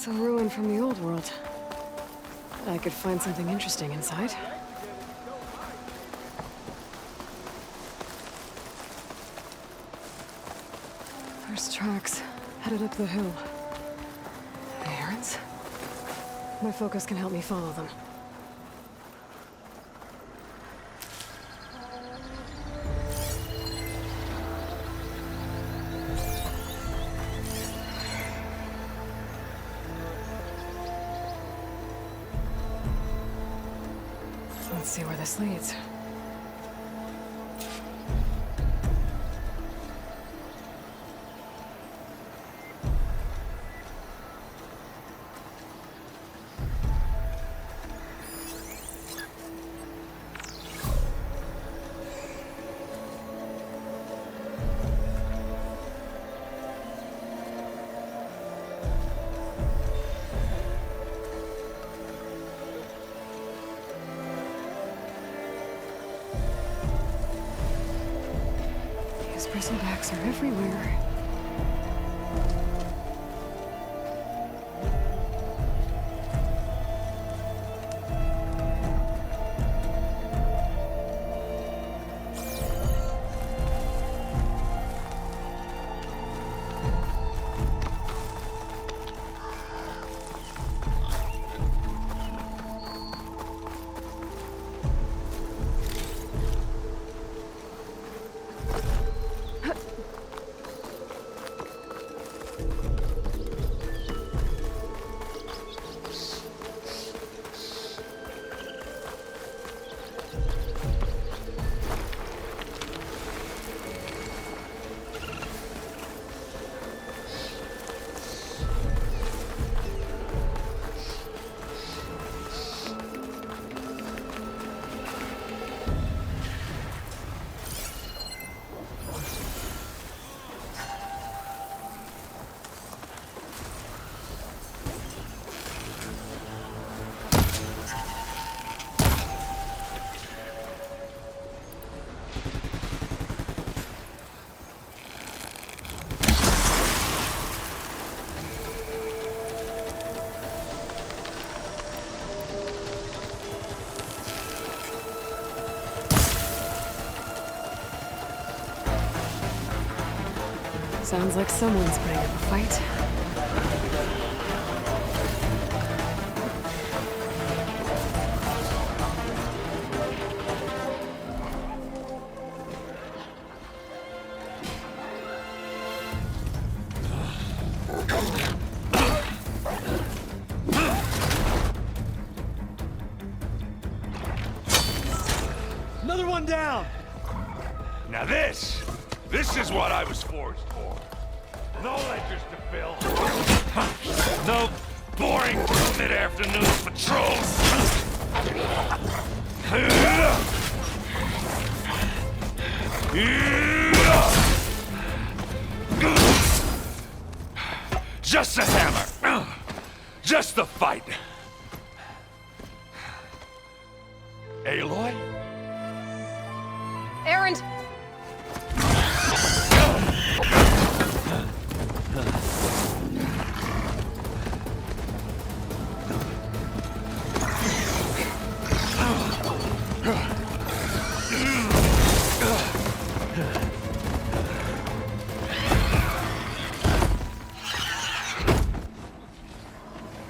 It's a ruin from the old world. I could find something interesting inside. There's tracks headed up the hill. The errands? My focus can help me follow them. Let's see where this leads. Bristlebacks are everywhere. Sounds like someone's putting up a fight. Another one down! Now this is what I was forged for. No ledgers to fill. No boring mid-afternoon patrols. Just a hammer. Just the fight. Aloy? Errand!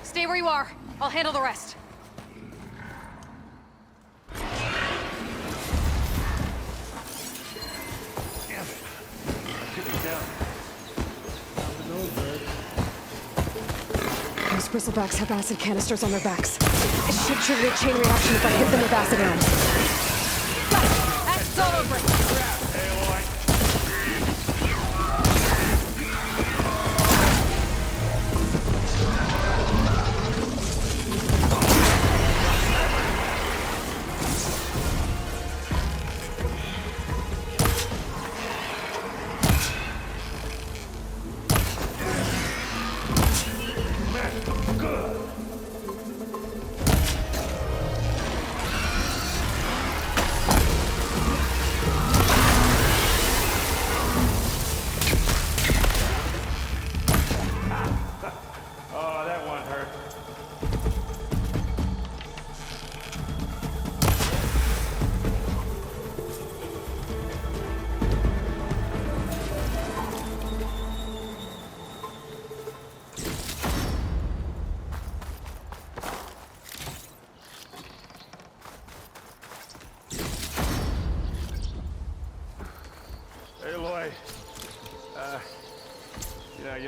Stay where you are. I'll handle the rest. Those bristlebacks have acid canisters on their backs. It should trigger a chain reaction if I hit them with acid arrows. That's all over.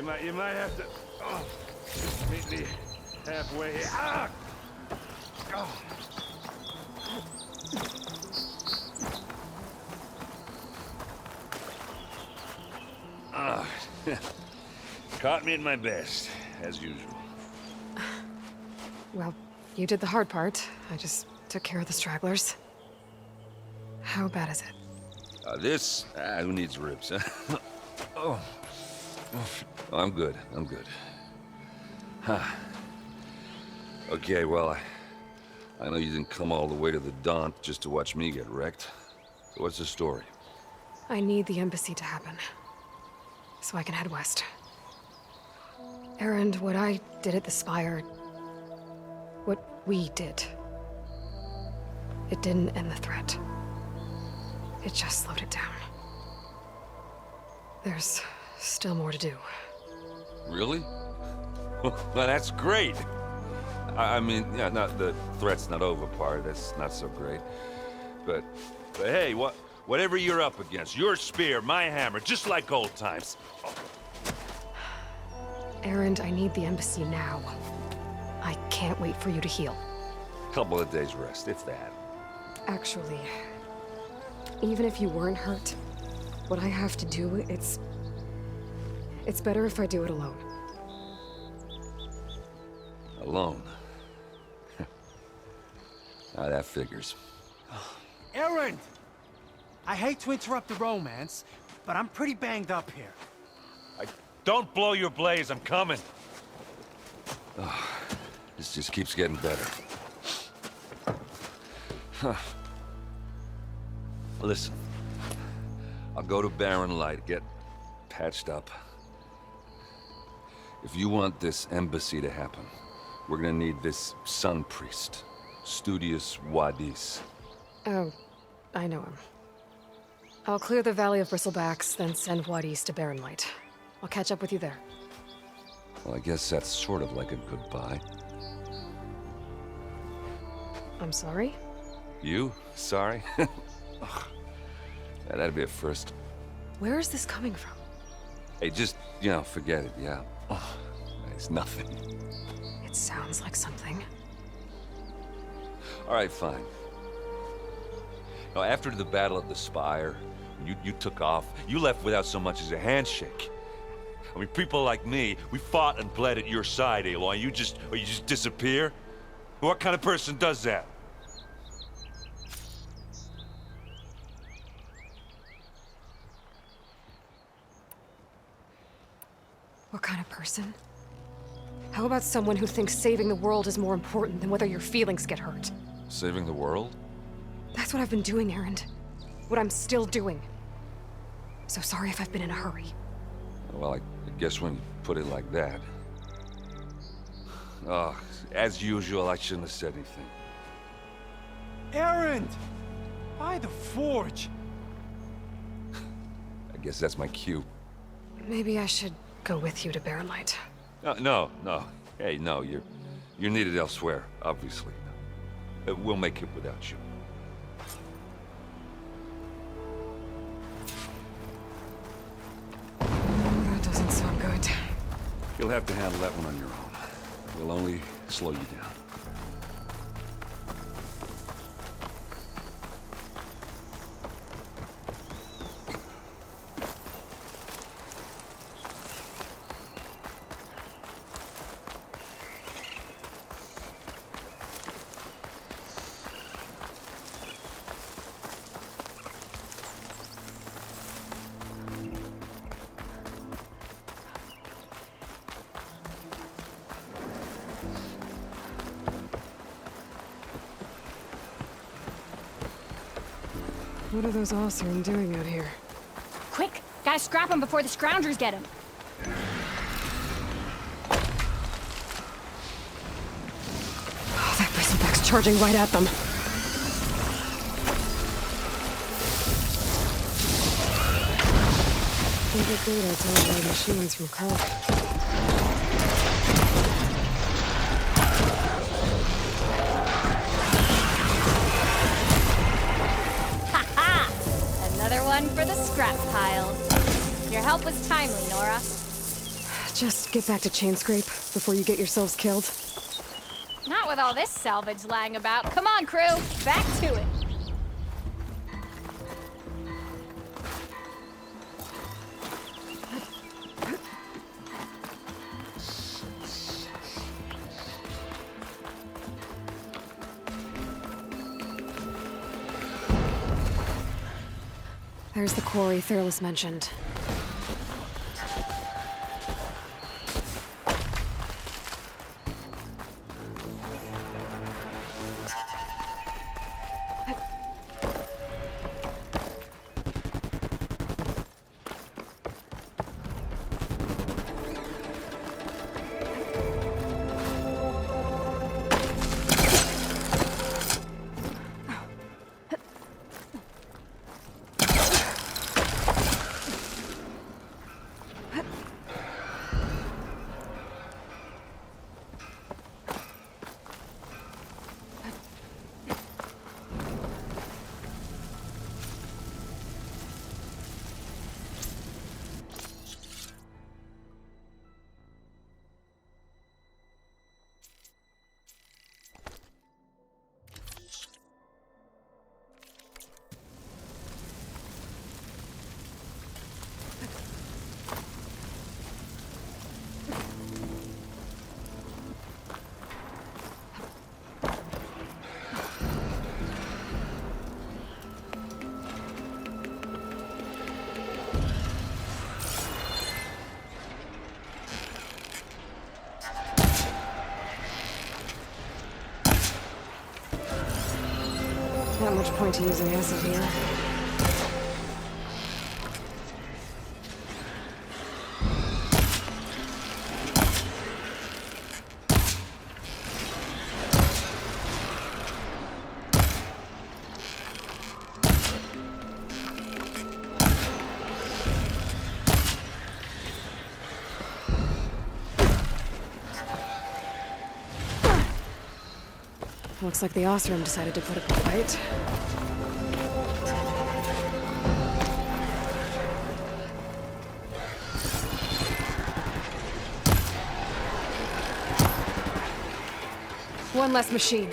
might have to just meet me halfway here. Ah! Oh. Caught me at my best, as usual. Well, you did the hard part. I just took care of the stragglers. How bad is it? Who needs ribs, huh? Oh. I'm good. Huh. Okay, well, I know you didn't come all the way to the Daunt just to watch me get wrecked. So what's the story? I need the embassy to happen, so I can head west. Erend, what I did at the Spire, what we did, it didn't end the threat. It just slowed it down. There's still more to do. Really? Well, that's great. I mean, yeah, not the threat's not over part. That's not so great. But hey, whatever you're up against, your spear, my hammer, just like old times. Erend, I need the embassy now. I can't wait for you to heal. Couple of days rest, if that. Actually, even if you weren't hurt, what I have to do, it's better if I do it alone. Alone? Now that figures. Erend! I hate to interrupt the romance, but I'm pretty banged up here. Don't blow your blaze, I'm coming. Oh, this just keeps getting better. Huh. Listen, I'll go to Barren Light, get patched up. If you want this embassy to happen, we're gonna need this sun priest, Studious Wadis. Oh, I know him. I'll clear the Valley of Bristlebacks, then send Wadis to Barren Light. I'll catch up with you there. Well, I guess that's sort of like a goodbye. I'm sorry? You? Sorry? Ugh. Yeah, that'd be a first. Where is this coming from? Hey, just, forget it, yeah? Oh, it's nothing. It sounds like something. All right, fine. Now, after the battle at the Spire, you took off, you left without so much as a handshake. I mean, people like me, we fought and bled at your side, Aloy. You just disappear? What kind of person does that? What kind of person? How about someone who thinks saving the world is more important than whether your feelings get hurt? Saving the world? That's what I've been doing, Erend. What I'm still doing. So sorry if I've been in a hurry. Well, I guess when you put it like that... Oh, as usual, I shouldn't have said anything. Erend! By the Forge! I guess that's my cue. Maybe I should go with you to Barren Light. No. Hey, no, you're needed elsewhere, obviously. We'll make it without you. That doesn't sound good. You'll have to handle that one on your own. We'll only slow you down. What are those Oseram doing out here? Quick! Gotta scrap him before the Scroungers get him! Oh, that bristleback's charging right at them. They get data told by machines from Carl. Another one for the scrap pile. Your help was timely, Nora. Just get back to chain scrape before you get yourselves killed. Not with all this salvage lying about. Come on, crew. Back to it. There's the quarry Thurles mentioned. Not much point to using acid here. Looks like the Osram decided to put up a fight. One less machine.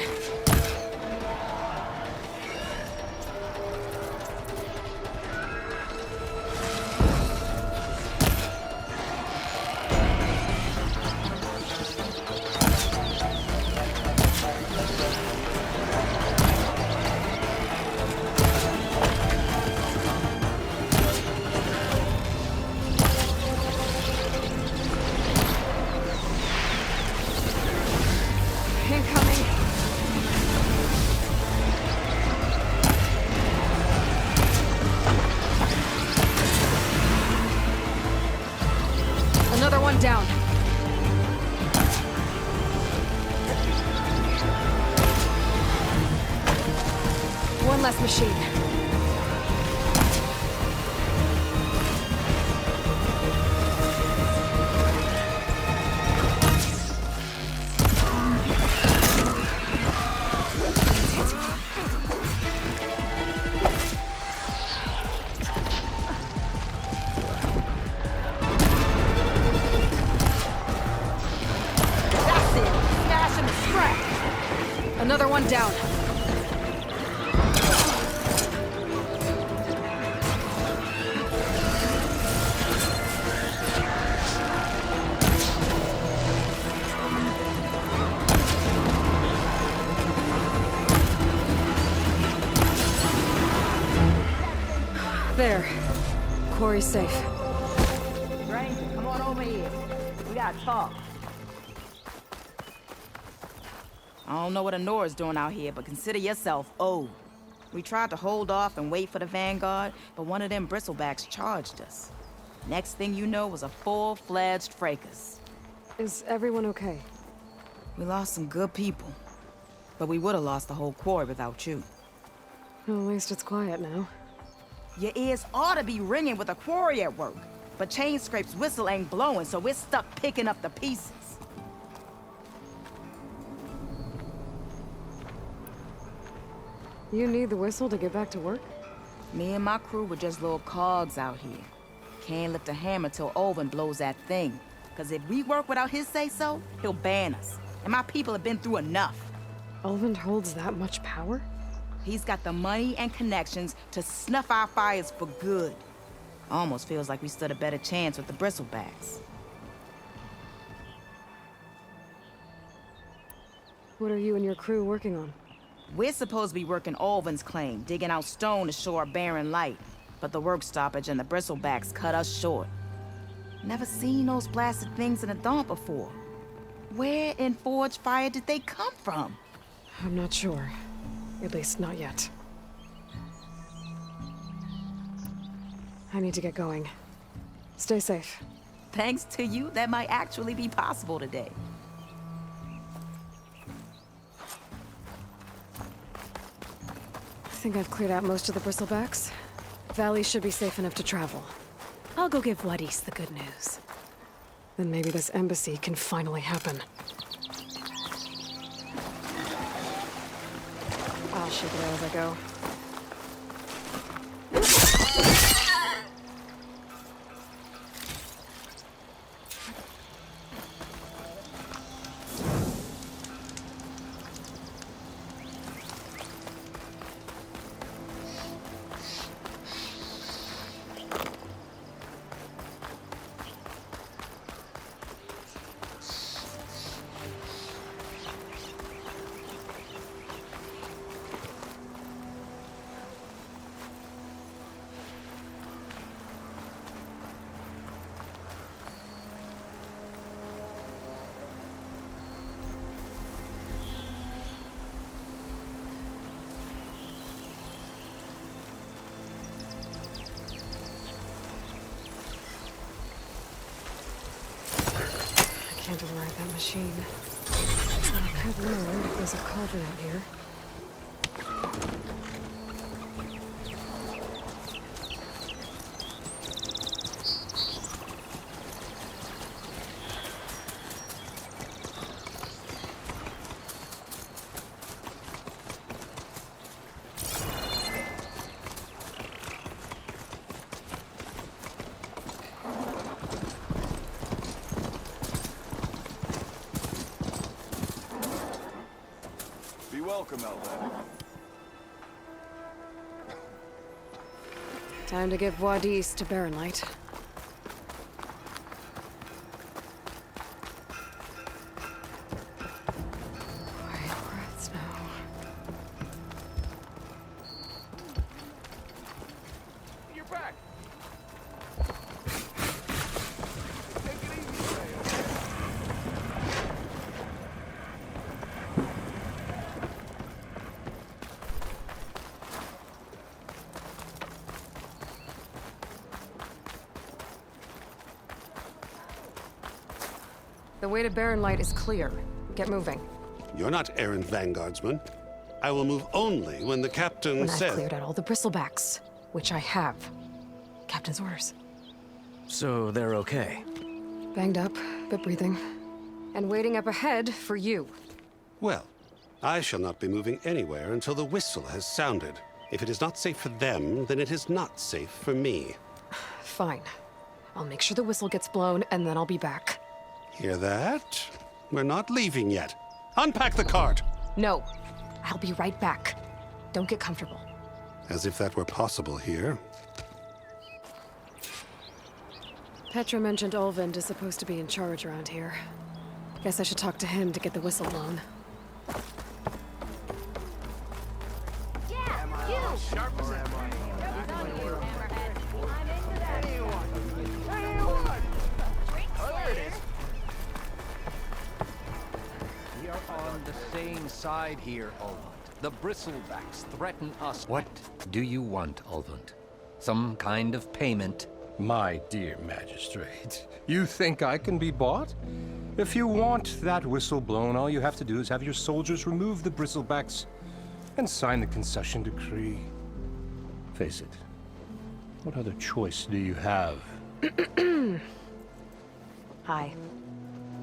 Incoming. Another one down. One less machine. Another one down. There. Quarry's safe. Stranger, come on over here. We gotta talk. I don't know what Honora's doing out here, but consider yourself owed. We tried to hold off and wait for the Vanguard, but one of them bristlebacks charged us. Next thing you know was a full-fledged fracas. Is everyone okay? We lost some good people, but we would have lost the whole quarry without you. Well, at least it's quiet now. Your ears ought to be ringing with a quarry at work, but Chain Scrape's whistle ain't blowing, so we're stuck picking up the pieces. You need the whistle to get back to work? Me and my crew were just little cogs out here. Can't lift a hammer till Olvin blows that thing. Because if we work without his say-so, he'll ban us. And my people have been through enough. Ulvund holds that much power? He's got the money and connections to snuff our fires for good. Almost feels like we stood a better chance with the bristlebacks. What are you and your crew working on? We're supposed to be working Ulvund's claim, digging out stone to show our barren light. But the work stoppage and the bristlebacks cut us short. Never seen those blasted things in the dawn before. Where in Forge Fire did they come from? I'm not sure. At least not yet. I need to get going. Stay safe. Thanks to you, that might actually be possible today. I think I've cleared out most of the bristlebacks. Valley should be safe enough to travel. I'll go give Wadis the good news. Then maybe this embassy can finally happen. I'll shake it out as I go. Can't override that machine. I could learn if there's a cauldron out here. Welcome, Elvin. Time to give Wadis to Barrenlight. Quiet breaths now. You're back. Take it easy, man. The way to Barrenlight is clear. Get moving. You're not errant vanguardsman. I will move only when the captain When says... I've cleared out all the bristlebacks, which I have. Captain's orders. So they're okay? Banged up, but breathing. And waiting up ahead for you. Well, I shall not be moving anywhere until the whistle has sounded. If it is not safe for them, then it is not safe for me. Fine. I'll make sure the whistle gets blown, and then I'll be back. Hear that? We're not leaving yet. Unpack the cart! No. I'll be right back. Don't get comfortable. As if that were possible here. Petra mentioned Ulvund is supposed to be in charge around here. Guess I should talk to him to get the whistle blown. Yeah, you! Sharp as ever. We are on the same side here, Ulvund. The bristlebacks threaten us. What do you want, Ulvund? Some kind of payment? My dear magistrate, you think I can be bought? If you want that whistle blown, all you have to do is have your soldiers remove the bristlebacks and sign the concession decree. Face it, what other choice do you have? Hi.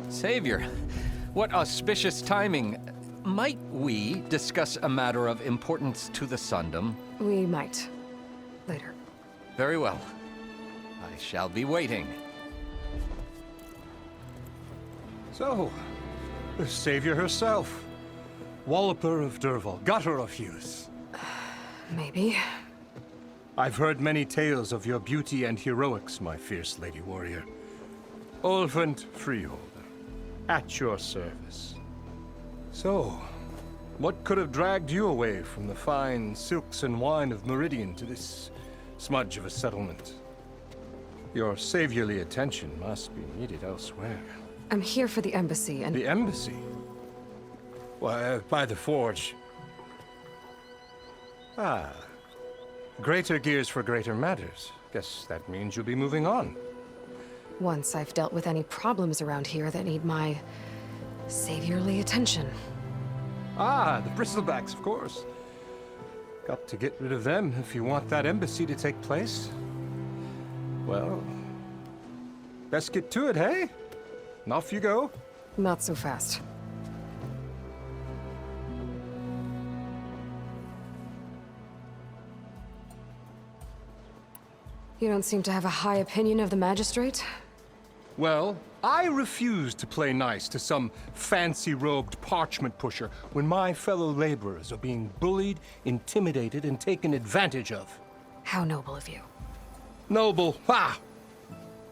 Savior, what auspicious timing. Might we discuss a matter of importance to the Sundom? We might. Later. Very well. I shall be waiting. So, the savior herself. Walloper of Derval, gutter of Hughes. Maybe. I've heard many tales of your beauty and heroics, my fierce lady warrior. Olvent Freeholder, at your service. So, what could have dragged you away from the fine silks and wine of Meridian to this smudge of a settlement? Your saviorly attention must be needed elsewhere. I'm here for the embassy and... The embassy? Why, by the forge. Ah. Greater gears for greater matters. Guess that means you'll be moving on. Once I've dealt with any problems around here that need my saviorly attention. Ah, the bristlebacks, of course. Got to get rid of them if you want that embassy to take place. Well, best get to it, hey? And off you go. Not so fast. You don't seem to have a high opinion of the magistrate? Well, I refuse to play nice to some fancy-robed parchment pusher when my fellow laborers are being bullied, intimidated, and taken advantage of. How noble of you. Noble, ha!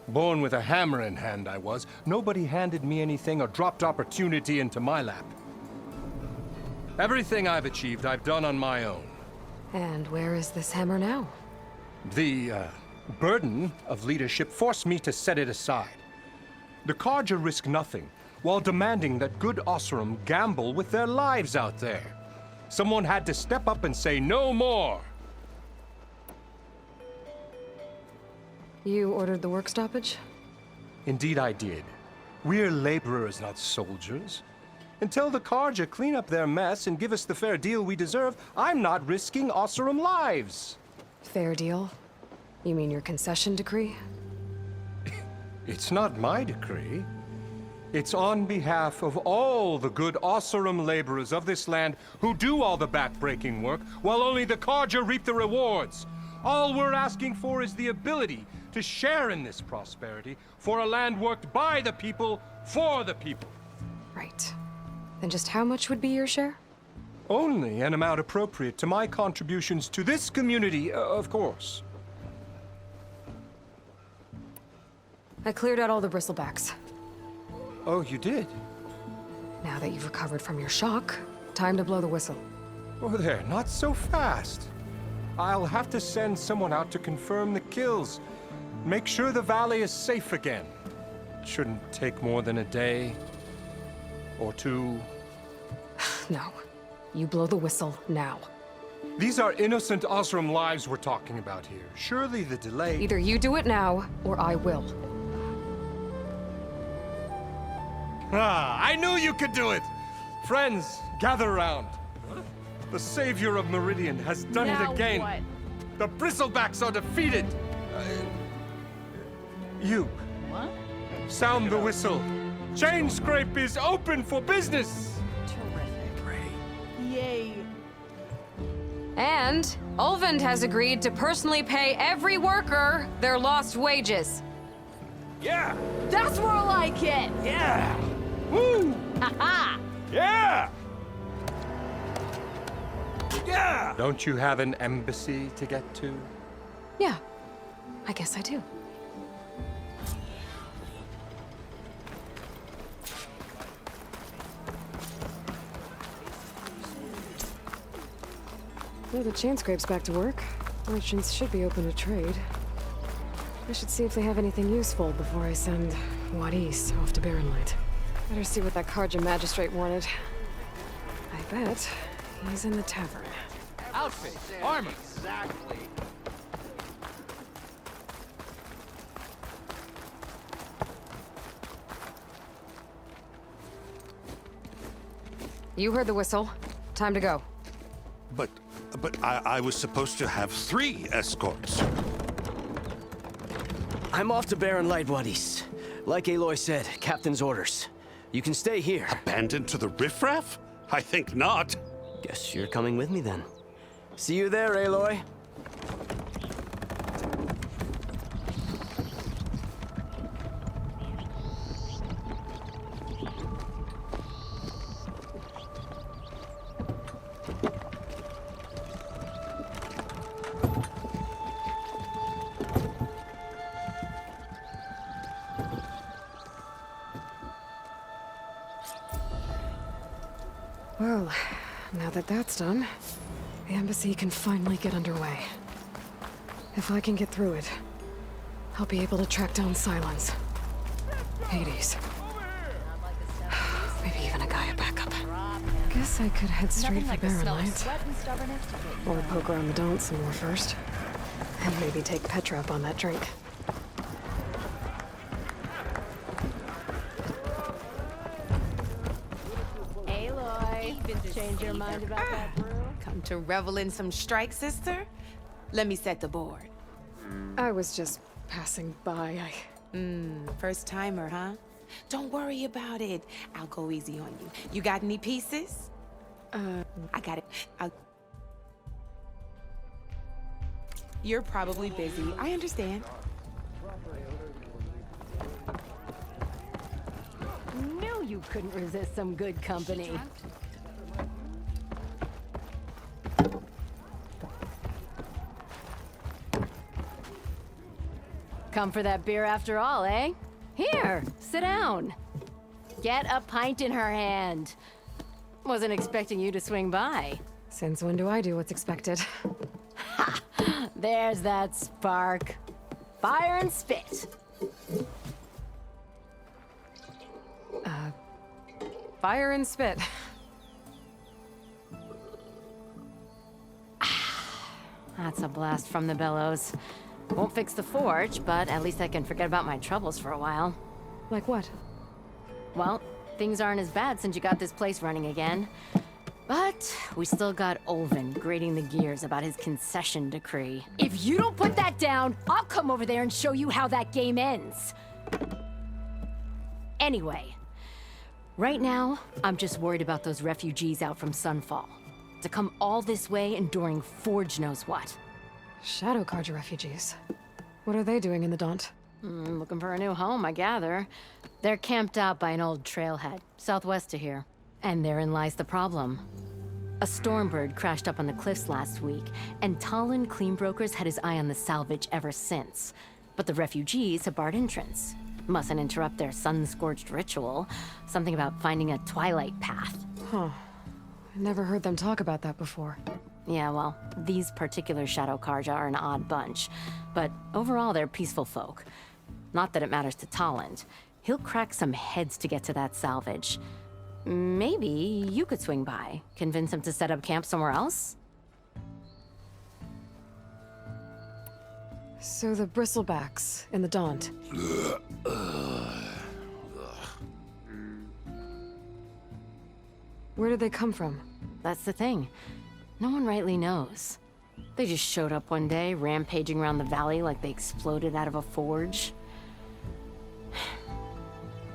Born with a hammer in hand, I was. Nobody handed me anything or dropped opportunity into my lap. Everything I've achieved, I've done on my own. And where is this hammer now? The, burden of leadership forced me to set it aside. The Carja risk nothing, while demanding that good Osseram gamble with their lives out there. Someone had to step up and say no more. You ordered the work stoppage? Indeed I did. We're laborers, not soldiers. Until the Carja clean up their mess and give us the fair deal we deserve, I'm not risking Osseram lives. Fair deal? You mean your concession decree? It's not my decree. It's on behalf of all the good Osseram laborers of this land who do all the back-breaking work, while only the Carja reap the rewards. All we're asking for is the ability to share in this prosperity for a land worked by the people, for the people. Right. Then just how much would be your share? Only an amount appropriate to my contributions to this community, of course. I cleared out all the bristlebacks. Oh, you did? Now that you've recovered from your shock, time to blow the whistle. Oh, there, not so fast. I'll have to send someone out to confirm the kills. Make sure the valley is safe again. It shouldn't take more than a day or two. No. You blow the whistle now. These are innocent Osram lives we're talking about here. Surely the delay... Either you do it now, or I will. Ah, I knew you could do it! Friends, gather round. The savior of Meridian has done Now it again. what? The bristlebacks are defeated. You. What? Sound the whistle. Chain Scrape is open for business. Terrific. Yay. And Ulvund has agreed to personally pay every worker their lost wages. Yeah! That's more like it! Yeah! Woo! Ha-ha! Yeah! Yeah! Don't you have an embassy to get to? Yeah, I guess I do. Well, the chain scrape's back to work. Merchants should be open to trade. I should see if they have anything useful before I send Wadis off to Barrenlight. Better see what that Carja magistrate wanted. I bet he's in the tavern. Outfit, armor. Exactly. You heard the whistle. Time to go. But I was supposed to have 3 escorts. I'm off to Baron Lightwadis. Like Aloy said, Captain's orders. You can stay here. Abandoned to the riffraff? I think not. Guess you're coming with me then. See you there, Aloy. Well, now that that's done, the embassy can finally get underway. If I can get through it, I'll be able to track down Silence, Hades, maybe even a Gaia backup. Guess I could head straight for Barren Light, or poke around the Daunt some more first, and maybe take Petra up on that drink. Change your mind about that brew? Come to revel in some strike, sister? Let me set the board. I was just passing by. First timer, huh? Don't worry about it. I'll go easy on you. You got any pieces? I got it. You're probably busy. I understand. Knew you couldn't resist some good company. Come for that beer after all, eh? Here, sit down. Get a pint in her hand. Wasn't expecting you to swing by. Since when do I do what's expected? Ha! There's that spark. Fire and spit. Fire and spit. That's a blast from the bellows. Won't fix the forge, but at least I can forget about my troubles for a while. Like what? Well, things aren't as bad since you got this place running again. But we still got Olvin grating the gears about his concession decree. If you don't put that down, I'll come over there and show you how that game ends. Anyway, right now, I'm just worried about those refugees out from Sunfall. To come all this way enduring Forge knows what. Shadow Carja refugees. What are they doing in the Daunt? Looking for a new home, I gather. They're camped out by an old trailhead, southwest of here. And therein lies the problem. A Stormbird crashed up on the cliffs last week, and Talon Cleanbrokers had his eye on the salvage ever since. But the refugees have barred entrance. Mustn't interrupt their sun-scorched ritual. Something about finding a twilight path. Huh. I never heard them talk about that before. Yeah, well, these particular Shadow Carja are an odd bunch. But overall, they're peaceful folk. Not that it matters to Talon. He'll crack some heads to get to that salvage. Maybe you could swing by, convince him to set up camp somewhere else? So the bristlebacks in the Daunt. Where did they come from? That's the thing. No one rightly knows. They just showed up one day, rampaging around the valley like they exploded out of a forge.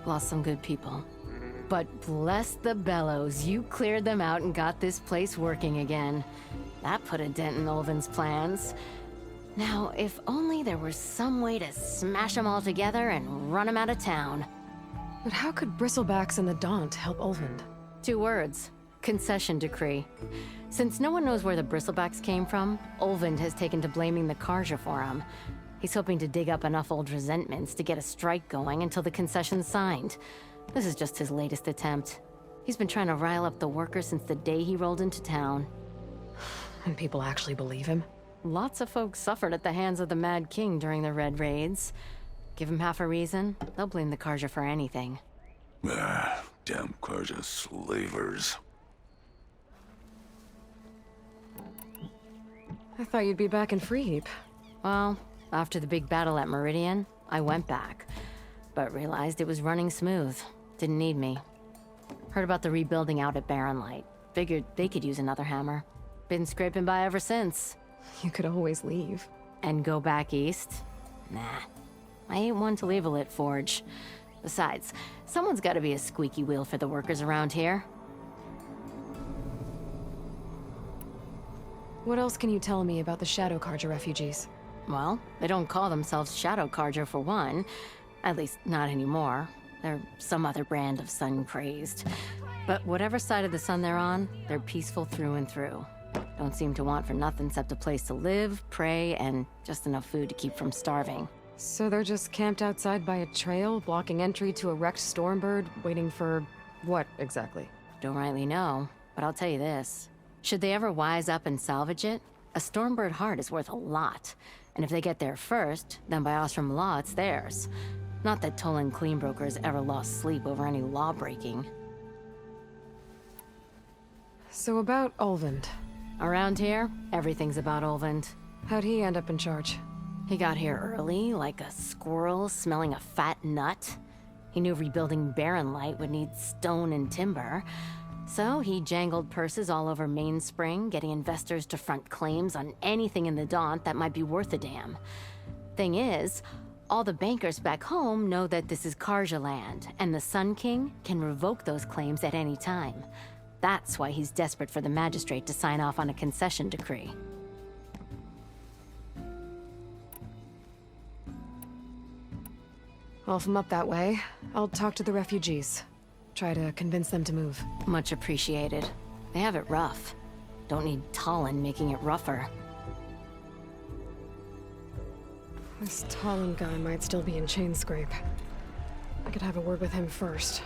Lost some good people. But bless the bellows, you cleared them out and got this place working again. That put a dent in Olvin's plans. Now, if only there was some way to smash them all together and run them out of town. But how could bristlebacks in the Daunt help Olvin? 2 words. Concession decree. Since no one knows where the bristlebacks came from, Olvind has taken to blaming the Carja for them. He's hoping to dig up enough old resentments to get a strike going until the concession's signed. This is just his latest attempt. He's been trying to rile up the workers since the day he rolled into town. And people actually believe him? Lots of folks suffered at the hands of the Mad King during the Red Raids. Give him half a reason, they'll blame the Carja for anything. Damn Carja slavers. I thought you'd be back in Freeheap. Well, after the big battle at Meridian, I went back. But realized it was running smooth. Didn't need me. Heard about the rebuilding out at Barren Light. Figured they could use another hammer. Been scraping by ever since. You could always leave. And go back east? Nah. I ain't one to leave a lit forge. Besides, someone's gotta be a squeaky wheel for the workers around here. What else can you tell me about the Shadow Carja refugees? Well, they don't call themselves Shadow Carja for one. At least, not anymore. They're some other brand of sun-crazed. But whatever side of the sun they're on, they're peaceful through and through. Don't seem to want for nothing except a place to live, pray, and just enough food to keep from starving. So they're just camped outside by a trail, blocking entry to a wrecked Stormbird, waiting for... what, exactly? Don't rightly know. But I'll tell you this. Should they ever wise up and salvage it, a Stormbird heart is worth a lot. And if they get there first, then by Ostrom law, it's theirs. Not that Tolan Cleanbroker's ever lost sleep over any law breaking. So about Olvend. Around here, everything's about Olvend. How'd he end up in charge? He got here early, like a squirrel smelling a fat nut. He knew rebuilding Barren Light would need stone and timber. So he jangled purses all over Mainspring, getting investors to front claims on anything in the Daunt that might be worth a damn. Thing is, all the bankers back home know that this is Karja land, and the Sun King can revoke those claims at any time. That's why he's desperate for the magistrate to sign off on a concession decree. Well, if I'm up that way, I'll talk to the refugees. Try to convince them to move. Much appreciated. They have it rough. Don't need Talon making it rougher. This Talon guy might still be in Chainscrape. I could have a word with him first.